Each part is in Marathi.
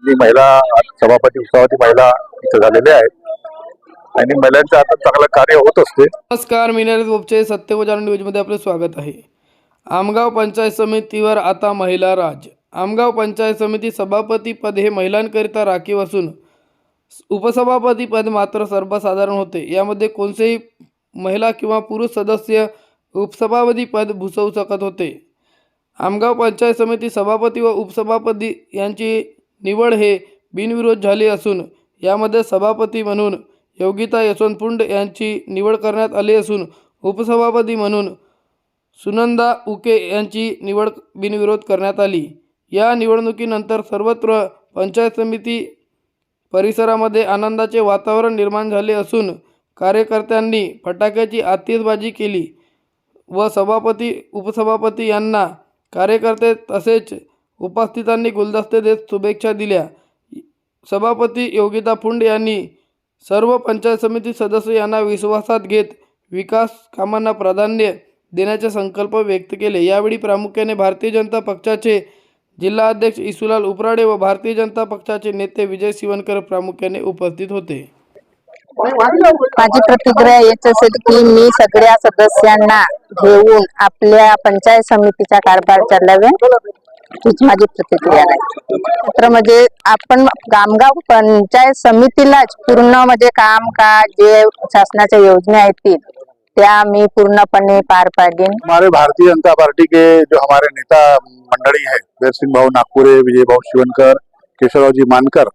दोन्ही महिला सभापती उपसभापती महिला इथे झालेल्या आहेत आणि महिलांचं आता चांगलं कार्य होत असते. नमस्कार, मी नरेश बोपचे, सत्य व जाणून न्यूजमध्ये आपले स्वागत आहे. आमगाव पंचायत समितीवर आता महिला राज. आमगाव पंचायत समिती सभापती पद हे महिलांकरिता राखीव असून उपसभापती पद मात्र सर्वसाधारण होते. यामध्ये कोणतेही महिला किंवा पुरुष सदस्य उपसभापती पद भूषवू शकत होते. आमगाव पंचायत समिती सभापती व उपसभापती यांची निवड हे बिनविरोध झाली असून यामध्ये सभापती म्हणून योगिता यशवंत पुंड यांची निवड करण्यात आली असून उपसभापती म्हणून सुनंदा उके यांची निवड बिनविरोध करण्यात आली. या निवडणुकीनंतर सर्वत्र पंचायत समिती परिसरामध्ये आनंदाचे वातावरण निर्माण झाले असून कार्यकर्त्यांनी फटाक्याची आतिषबाजी केली व सभापती उपसभापती यांना कार्यकर्ते तसेच उपस्थितांनी गुलदस्ते देत शुभेच्छा दिल्या. सभापती योगिता पुंड यांनी सर्व पंचायत समिती सदस्य यांना विश्वासात घेत विकास कामांना प्राधान्य देण्याचे संकल्प व्यक्त केले. यावेळी प्रामुख्याने भारतीय जनता पक्षाचे जिल्हा अध्यक्ष इसुलाल उपराडे व भारतीय जनता पक्षाचे नेते विजय शिवणकर प्रामुख्याने उपस्थित होते. माझी प्रतिक्रिया याच असेल की मी सगळ्या सदस्यांना घेऊन आपल्या पंचायत समितीचा कारभार चालवावे, हीच माझी प्रतिक्रिया आहे. म्हणजे आपण आमगाव पंचायत समितीलाच पूर्ण म्हणजे कामकाज जे शासनाच्या योजना आहेत त्या मी पूर्णपणे पार पाडेन. हमारे भारतीय जनता पार्टी के जो हमारे नेता मंडली है, वीर सिंह भाऊ नागपुरे, विजय भाऊ शिवनकर, केशवराव जी मानकर,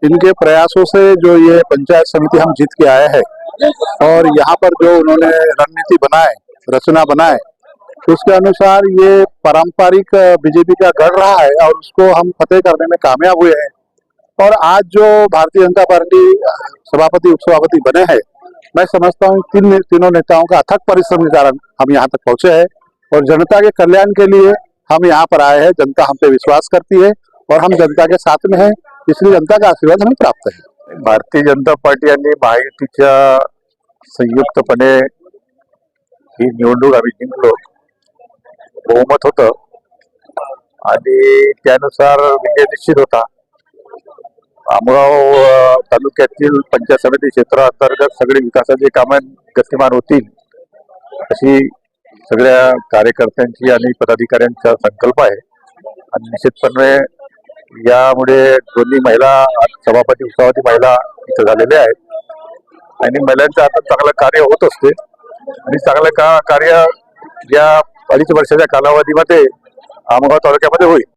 इनके प्रयासों से जो ये पंचायत समिति हम जीत के आए हैं और यहाँ पर जो उन्होंने रणनीति बनाए, रचना बनाए, उसके अनुसार ये पारंपरिक बीजेपी का गढ़ रहा है और उसको हम फतेह करने में कामयाब हुए हैं. और आज जो भारतीय जनता पार्टी सभापति उपसभापति बने हैं, मैं समझता हूँ तीनों नेताओं का अथक परिश्रम के कारण हम यहाँ तक पहुंचे हैं और जनता के कल्याण के लिए हम यहाँ पर आए हैं. जनता हम पे विश्वास करती है और हम जनता के साथ में हैं, इसलिए जनता का आशीर्वाद हमें प्राप्त है. भारतीय जनता पार्टी आणि महायुतीच्या संयुक्तपणे ही निवडणूक आम्ही जिंकलो. बहुमत होतं आणि त्यानुसार विजय निश्चित होता. आमगाव तालुक्यातील पंचायत समिती क्षेत्राअंतर्गत सगळी विकासाची कामे गतिमान होतील अशी सगळ्या कार्यकर्त्यांची आणि पदाधिकाऱ्यांचा संकल्प आहे आणि निश्चितपणे यामुळे दोन्ही महिला सभापती उपसभापती महिला इथे झालेल्या आहेत आणि महिलांचं आता चांगलं कार्य होत असते आणि चांगलं कार्य या 2.5 वर्षाच्या कालावधीमध्ये आमगाव तालुक्यामध्ये होईल.